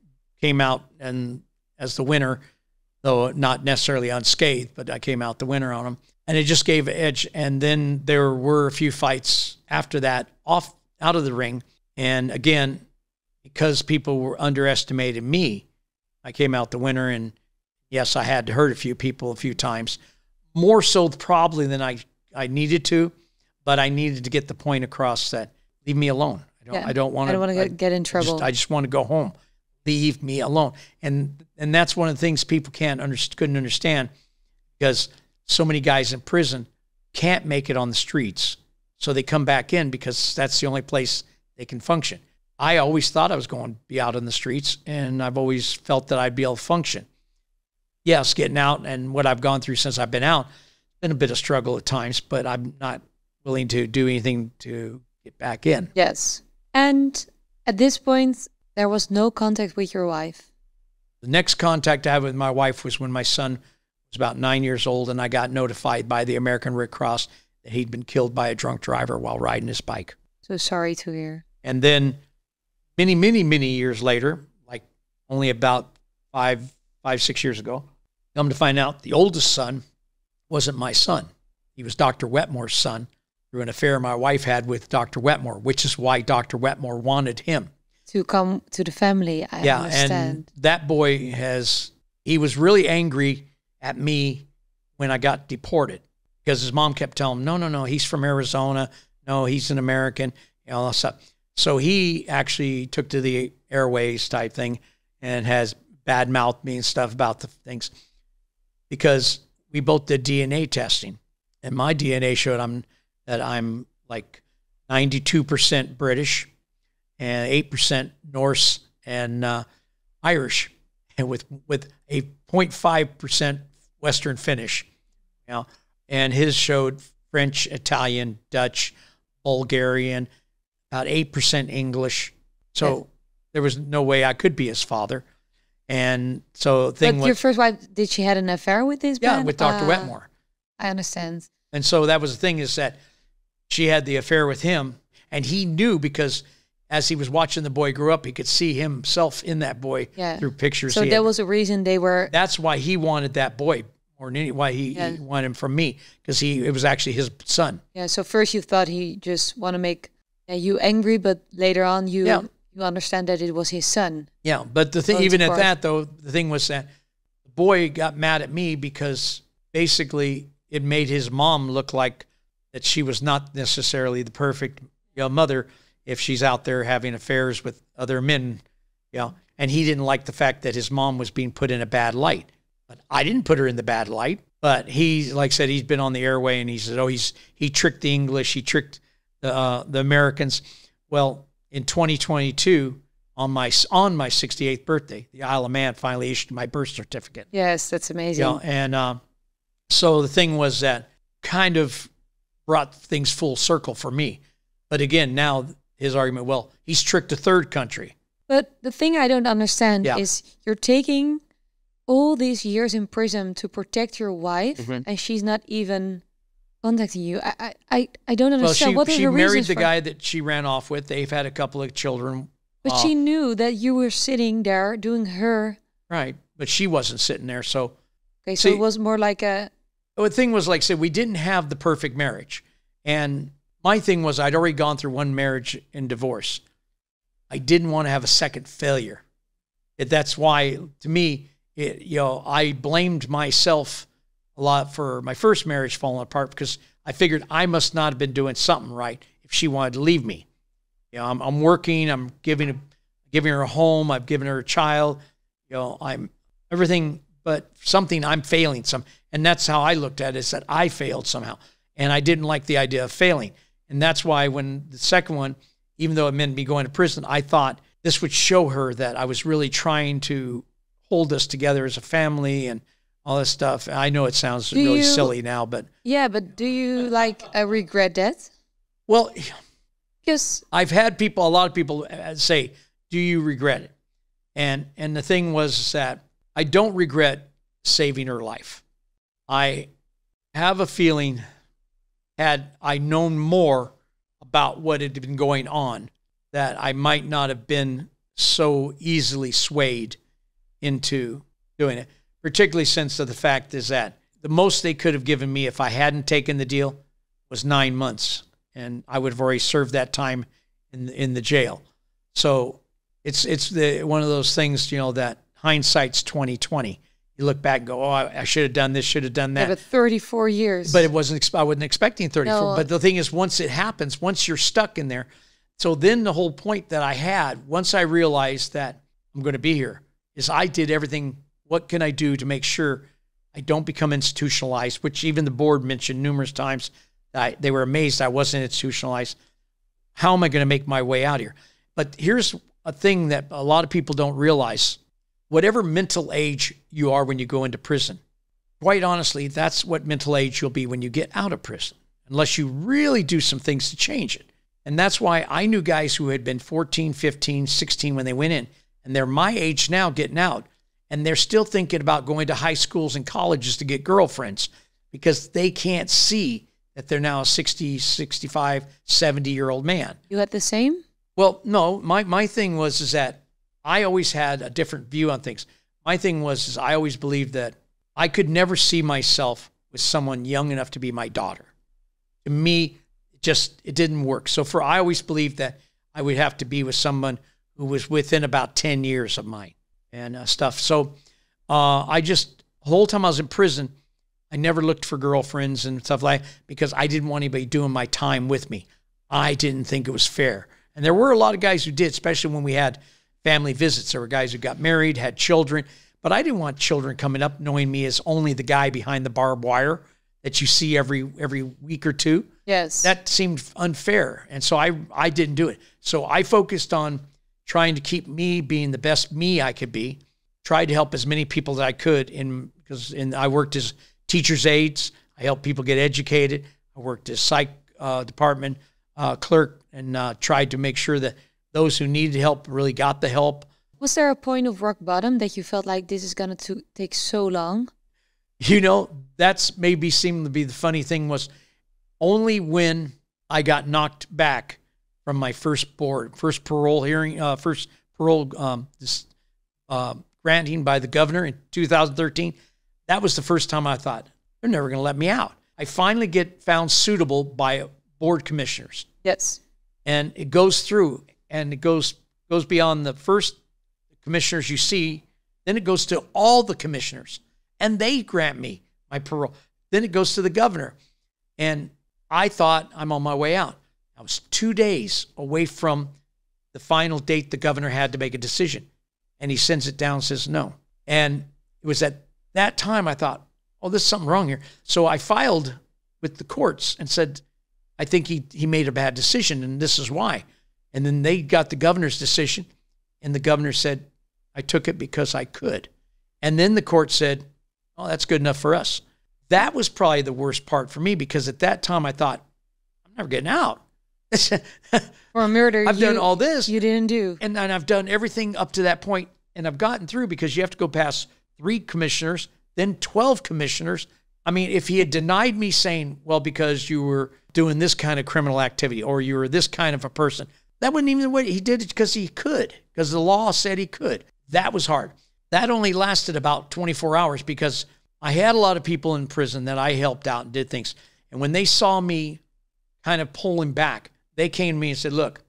came out and as the winner, though not necessarily unscathed, but I came out the winner on them. And it just gave edge. And then there were a few fights after that out of the ring. And again, because people were underestimating me, I came out the winner. And yes, I had to hurt a few people a few times, more so probably than I needed to, but I needed to get the point across that leave me alone. I don't want to get in trouble. I just want to go home. Leave me alone. And that's one of the things people couldn't understand, because so many guys in prison can't make it on the streets. So they come back in because that's the only place they can function. I always thought I was going to be out on the streets, and I've always felt that I'd be able to function. Yes, getting out and what I've gone through since I've been out, been a bit of struggle at times, but I'm not willing to do anything to get back in. Yes. And at this point, there was no contact with your wife. The next contact I had with my wife was when my son was about 9 years old, and I got notified by the American Red Cross that he'd been killed by a drunk driver while riding his bike. So sorry to hear. And then many, many, many years later, like only about 6 years ago, come to find out the oldest son wasn't my son. He was Dr. Wetmore's son, through an affair my wife had with Dr. Wetmore, which is why Dr. Wetmore wanted him to come to the family. I understand. And that boy he was really angry at me when I got deported because his mom kept telling him, no, he's from Arizona. No, he's an American, all that stuff. So he actually took to the airways type thing and has bad mouthed me and stuff about the things because we both did DNA testing. And my DNA showed that I'm like 92% British and 8% Norse and Irish, and with a 0.5% Western Finnish. And his showed French, Italian, Dutch, Bulgarian, about 8% English. So there was no way I could be his father. And so your first wife, did she had an affair with this man? Yeah, with Dr. Wetmore. I understand. And so that was the thing, is that she had the affair with him, and he knew because as he was watching the boy grow up, he could see himself in that boy through pictures. So that was a reason they were... That's why he wanted that boy, or why he wanted him from me, because it was actually his son. Yeah, so first you thought he just want to make you angry, but later on you understand that it was his son. Yeah, but the thing, even at that though, the thing was that the boy got mad at me because basically it made his mom look like that she was not necessarily the perfect mother if she's out there having affairs with other men, and he didn't like the fact that his mom was being put in a bad light. But I didn't put her in the bad light. But he, like I said, he's been on the airway, and he said, he tricked the English, he tricked the Americans. Well, in 2022, on my 68th birthday, the Isle of Man finally issued my birth certificate. Yes, that's amazing. And so the thing was that kind of brought things full circle for me. But again, now his argument, well, he's tricked a third country. But the thing I don't understand is you're taking all these years in prison to protect your wife, and she's not even contacting you. I don't understand. What are the reasons? She married the guy that she ran off with. They've had a couple of children. But she knew that you were sitting there doing her... Right, but she wasn't sitting there, so... Okay, so it was more like a... The thing was, like I said, we didn't have the perfect marriage. And my thing was, I'd already gone through one marriage and divorce. I didn't want to have a second failure. That's why, to me, I blamed myself a lot for my first marriage falling apart, because I figured I must not have been doing something right if she wanted to leave me. I'm working, I'm giving her a home, I've given her a child, I'm everything but something. I'm failing some, and that's how I looked at it, is that I failed somehow, and I didn't like the idea of failing. And that's why when the second one, even though it meant me going to prison, I thought this would show her that I was really trying to hold us together as a family and all this stuff. I know it sounds really silly now, but... Yeah, but do you, regret that? Well, because I've had a lot of people say, do you regret it? And the thing was that I don't regret saving her life. I have a feeling, had I known more about what had been going on, that I might not have been so easily swayed into doing it, particularly since the fact is that the most they could have given me if I hadn't taken the deal was 9 months, and I would have already served that time in the jail. So it's one of those things, that hindsight's 20/20. You look back and go, I should have done this, should have done that. Yeah, but 34 years. But I wasn't expecting 34. No. But the thing is, once it happens, once you're stuck in there, so then the whole point that I had, once I realized that I'm going to be here, is I did everything. What can I do to make sure I don't become institutionalized, which even the board mentioned numerous times. They were amazed I wasn't institutionalized. How am I going to make my way out here? But here's a thing that a lot of people don't realize. Whatever mental age you are when you go into prison, quite honestly, that's what mental age you'll be when you get out of prison, unless you really do some things to change it. And that's why I knew guys who had been 14, 15, 16 when they went in, and they're my age now getting out, and they're still thinking about going to high schools and colleges to get girlfriends because they can't see that they're now a 60, 65, 70-year-old man. You had the same? Well, no, my thing was that I always had a different view on things. My thing was I always believed that I could never see myself with someone young enough to be my daughter. To me, it didn't work. So I always believed that I would have to be with someone who was within about 10 years of mine and stuff. So the whole time I was in prison, I never looked for girlfriends and stuff like that because I didn't want anybody doing my time with me. I didn't think it was fair. And there were a lot of guys who did, especially when we had family visits. There were guys who got married, had children, but I didn't want children coming up knowing me as only the guy behind the barbed wire that you see every week or two. Yes. That seemed unfair. And so I didn't do it. So I focused on trying to keep me being the best me I could be, tried to help as many people as I could because I worked as teacher's aides. I helped people get educated. I worked as psych department clerk and tried to make sure that those who needed help really got the help. Was there a point of rock bottom that you felt like this is going to take so long? You know, that's maybe seemed to be the funny thing was only when I got knocked back from my first parole hearing, granting by the governor in 2013. That was the first time I thought, they're never going to let me out. I finally get found suitable by board commissioners. Yes. And it goes through and it goes beyond the first commissioners you see. Then it goes to all the commissioners and they grant me my parole. Then it goes to the governor. And I thought I'm on my way out. I was 2 days away from the final date the governor had to make a decision. And he sends it down and says no. And it was at that time I thought, oh, there's something wrong here. So I filed with the courts and said, I think he made a bad decision and this is why. And then they got the governor's decision and the governor said, I took it because I could. And then the court said, oh, that's good enough for us. That was probably the worst part for me because at that time I thought, I'm never getting out. For a murder, I've done all this. You didn't do. And I've done everything up to that point and I've gotten through because you have to go past 3 commissioners, then 12 commissioners. I mean, if he had denied me saying, well, because you were doing this kind of criminal activity or you were this kind of a person, that wasn't even the way he did it because he could, because the law said he could. That was hard. That only lasted about 24 hours because I had a lot of people in prison that I helped out and did things. And when they saw me kind of pulling back, they came to me and said, look,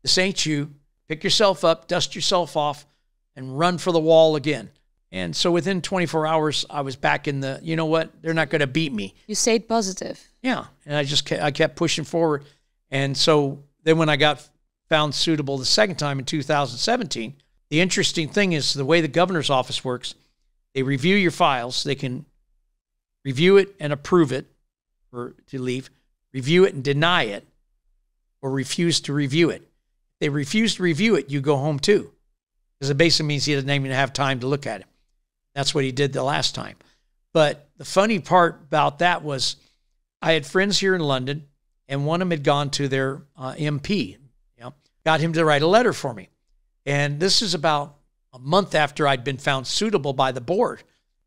this ain't you. Pick yourself up, dust yourself off, and run for the wall again. And so within 24 hours, I was back in the, you know what, they're not going to beat me. You stayed positive. Yeah. And I kept pushing forward. And so then when I got found suitable the second time in 2017, the interesting thing is the way the governor's office works, they review your files. They can review it and approve it to leave, review it and deny it, or refuse to review it. If they refuse to review it, you go home too. Because it basically means he doesn't even have time to look at it. That's what he did the last time. But the funny part about that was I had friends here in London, and one of them had gone to their MP, got him to write a letter for me. And this is about a month after I'd been found suitable by the board.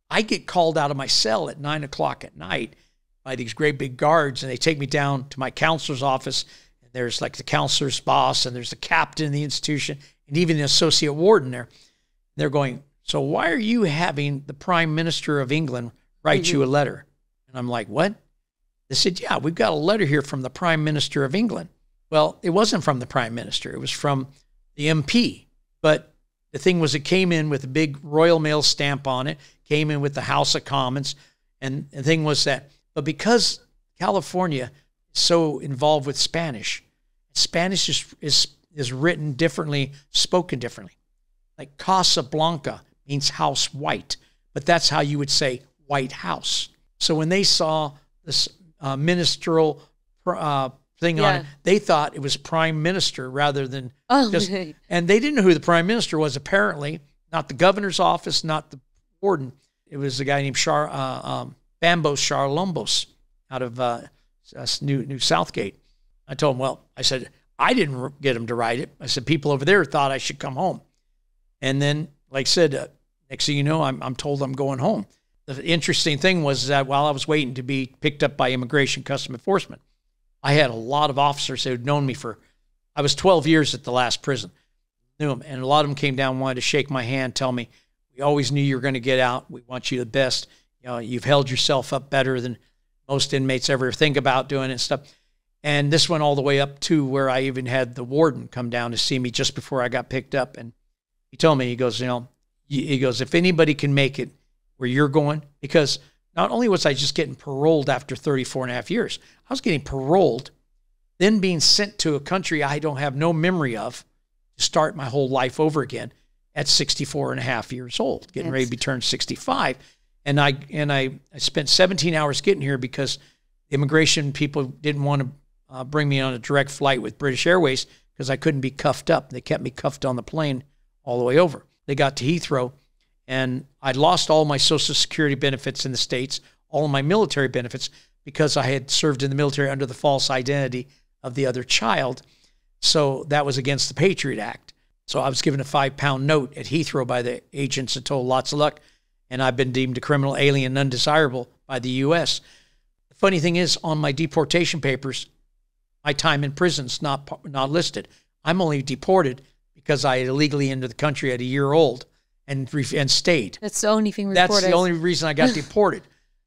I get called out of my cell at 9 o'clock at night by these great big guards, and they take me down to my counselor's office. And there's like the counselor's boss, and there's the captain of the institution, and even the associate warden there. They're going, so why are you having the Prime Minister of England write you a letter? And I'm like, what? They said, yeah, we've got a letter here from the Prime Minister of England. Well, it wasn't from the Prime Minister. It was from the MP. But the thing was, it came in with a big Royal Mail stamp on it, came in with the House of Commons. And the thing was that, but because California is so involved with Spanish is written differently, spoken differently. Like Casablanca means house white, but that's how you would say White House. So when they saw this ministerial thing on it, they thought it was Prime Minister rather than just, and they didn't know who the Prime Minister was, apparently. Not the governor's office, not the warden. It was a guy named Bambos Charlombos out of New Southgate. I told him, well, I said, I didn't get him to write it. I said, people over there thought I should come home. And then, like I said, next thing you know, I'm told I'm going home. The interesting thing was that while I was waiting to be picked up by Immigration Customs Enforcement, I had a lot of officers who had known me I was 12 years at the last prison. Knew them, and a lot of them came down, wanted to shake my hand, tell me, we always knew you were going to get out. We want you the best. You know, you've held yourself up better than most inmates ever think about doing and stuff. And this went all the way up to where I even had the warden come down to see me just before I got picked up. And he told me, he goes, if anybody can make it where you're going, because not only was I just getting paroled after 34 and a half years, I was getting paroled, then being sent to a country I don't have no memory of to start my whole life over again at 64 and a half years old, getting ready to be turned 65. And I spent 17 hours getting here because the immigration people didn't want to bring me on a direct flight with British Airways because I couldn't be cuffed up. They kept me cuffed on the plane all the way over. They got to Heathrow, and I'd lost all my Social Security benefits in the States, all of my military benefits, because I had served in the military under the false identity of the other child. So that was against the Patriot Act. So I was given a £5 note at Heathrow by the agents and told lots of luck, and I've been deemed a criminal alien undesirable by the U.S. The funny thing is, on my deportation papers, my time in prison's not listed. I'm only deported because I illegally entered the country at a year old and stayed. That's the only thing reported. That's the only reason I got deported.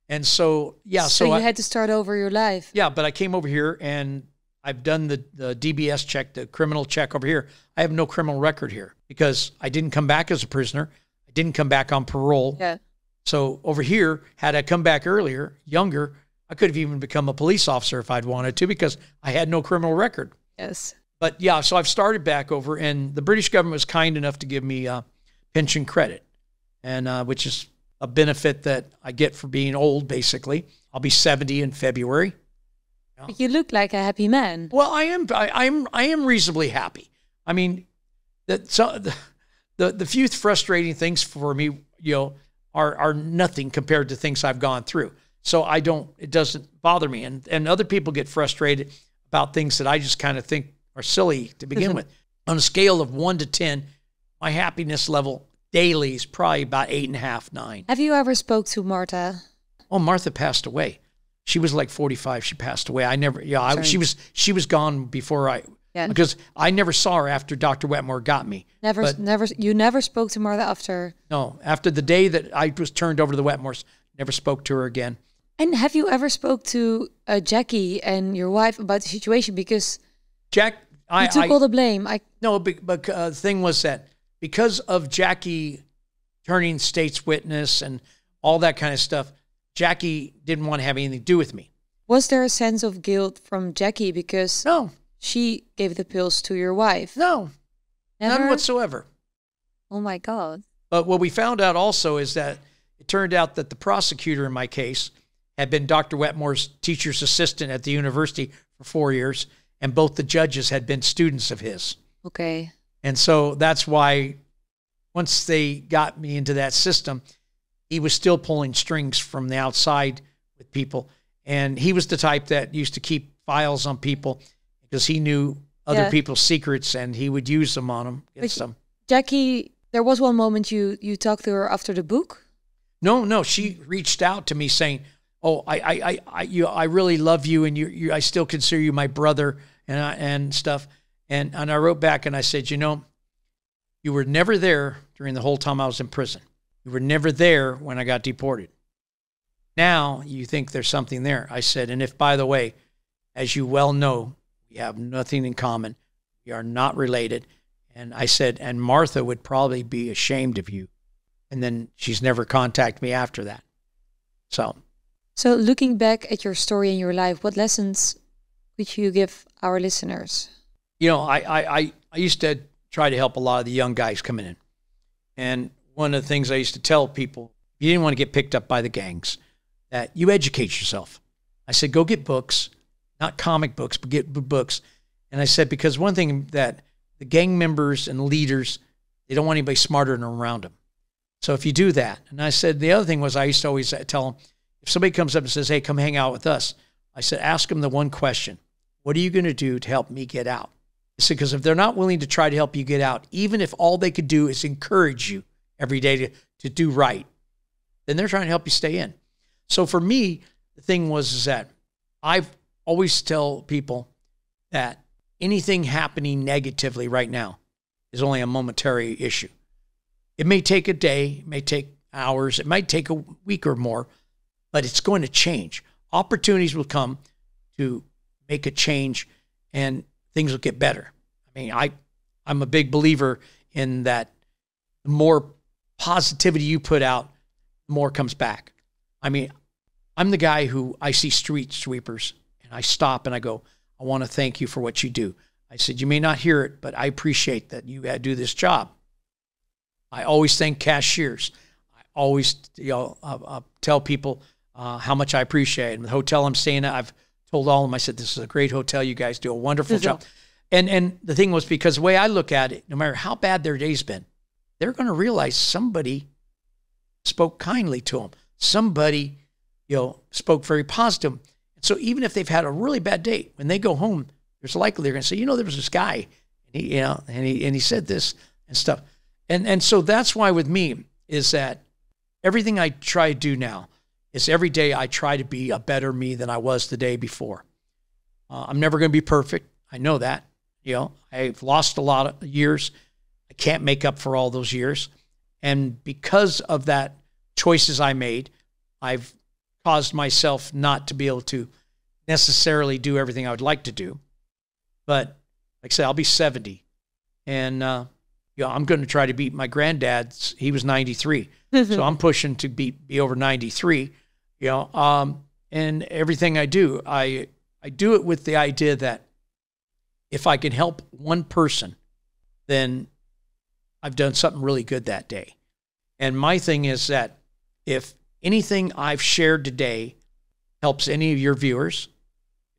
And so, yeah. So you had to start over your life. Yeah, but I came over here and I've done the DBS check, the criminal check over here. I have no criminal record here because I didn't come back as a prisoner. I didn't come back on parole. Yeah. So over here, had I come back earlier, younger, I could have even become a police officer if I'd wanted to because I had no criminal record. Yes. But yeah, so I've started back over, and the British government was kind enough to give me pension credit, and which is a benefit that I get for being old, basically. I'll be 70 in February. But you look like a happy man. Well, I am reasonably happy. I mean, the few frustrating things for me, are nothing compared to things I've gone through. So it doesn't bother me. And other people get frustrated about things that I just kind of think are silly to begin with. On a scale of 1 to 10, my happiness level daily is probably about 8.5, 9. Have you ever spoke to Martha? Oh, Martha passed away. She was like 45. She passed away. She was gone before because I never saw her after Dr. Wetmore got me. You never spoke to Martha after? No, after the day that I was turned over to the Wetmores, never spoke to her again. And have you ever spoke to Jackie and your wife about the situation? Because you took all the blame. No, but the thing was that because of Jackie turning state's witness and all that kind of stuff, Jackie didn't want to have anything to do with me. Was there a sense of guilt from Jackie because she gave the pills to your wife? No, never? None whatsoever. Oh my God. But what we found out also is that it turned out that the prosecutor in my case had been Dr. Wetmore's teacher's assistant at the university for 4 years, and both the judges had been students of his. Okay. And so that's why once they got me into that system, he was still pulling strings from the outside with people. And he was the type that used to keep files on people because he knew other people's secrets and he would use them on them. Against them. Jackie, there was one moment you talked to her after the book? No. She reached out to me saying, "Oh, I really love you, and I still consider you my brother," and stuff. And I wrote back and I said, you were never there during the whole time I was in prison. You were never there when I got deported. Now you think there's something there. I said, and if, by the way, as you well know, we have nothing in common. We are not related. And I said, and Martha would probably be ashamed of you. And then she's never contacted me after that. So looking back at your story in your life, what lessons would you give our listeners? I used to try to help a lot of the young guys coming in. And one of the things I used to tell people, you didn't want to get picked up by the gangs, that you educate yourself. I said, go get books, not comic books, but get books. And I said, because one thing that the gang members and leaders, they don't want anybody smarter than around them. So if you do that, and I said, the other thing was I used to always tell them, if somebody comes up and says, hey, come hang out with us, I said, ask them the one question, what are you going to do to help me get out? I said, because if they're not willing to try to help you get out, even if all they could do is encourage you every day to do right, then they're trying to help you stay in. So for me, the thing was that I've always tell people that anything happening negatively right now is only a momentary issue. It may take a day, it may take hours, it might take a week or more, but it's going to change. Opportunities will come to make a change and things will get better. I mean, I'm a big believer in that. The more positivity you put out, the more comes back. I mean, I'm the guy who I see street sweepers and I stop and I go, I want to thank you for what you do. I said, you may not hear it, but I appreciate that you do this job. I always thank cashiers. I always tell people how much I appreciate it. And the hotel I'm staying at, I've told all of them, I said, this is a great hotel. You guys do a wonderful job. And the thing was, because the way I look at it, no matter how bad their day's been, they're going to realize somebody spoke kindly to them. Somebody, spoke very positive. So even if they've had a really bad day, when they go home, there's likely they're going to say, there was this guy, and he said this and stuff. And so that's why with me is that everything I try to do now is every day I try to be a better me than I was the day before. I'm never going to be perfect. I know that. I've lost a lot of years. I can't make up for all those years. And because of that choices I made, I've caused myself not to be able to necessarily do everything I would like to do. But like I said, I'll be 70. And, I'm going to try to beat my granddad's. He was 93. So I'm pushing to be over 93, and everything I do, I do it with the idea that if I can help one person, then I've done something really good that day. And my thing is that if anything I've shared today helps any of your viewers,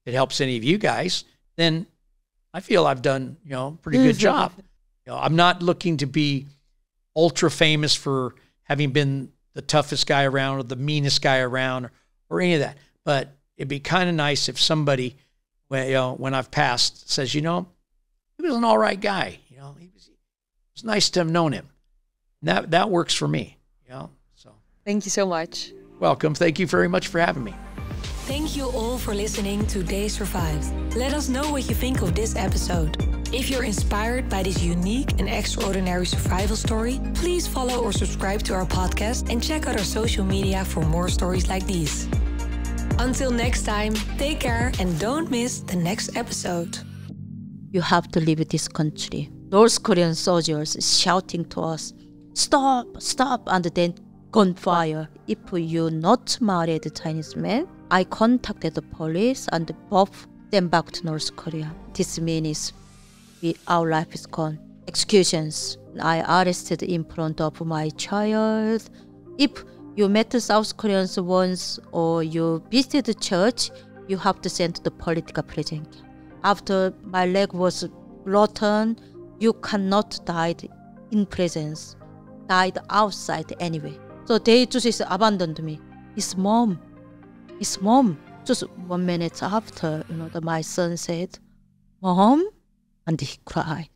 it helps any of you guys, then I feel I've done, a pretty good job. I'm not looking to be ultra famous for having been the toughest guy around or the meanest guy around or any of that. But it'd be kind of nice if somebody, when I've passed, says, he was an all right guy. It was nice to have known him. And that works for me. So thank you so much. Welcome. Thank you very much for having me. Thank you all for listening to They Survived. Let us know what you think of this episode. If you're inspired by this unique and extraordinary survival story, please follow or subscribe to our podcast and check out our social media for more stories like these. Until next time, take care and don't miss the next episode. You have to leave this country. North Korean soldiers shouting to us, stop, stop, and then gunfire. If you not married Chinese man, I contacted the police and both them back to North Korea. This means our life is gone. Executions. I arrested in front of my child. If you met South Koreans once or you visited the church, you have to send to the political prison. After my leg was rotten, you cannot die in prisons. Died outside anyway. So they just abandoned me. His mom. Just 1 minute after, my son said, Mom, and he cried.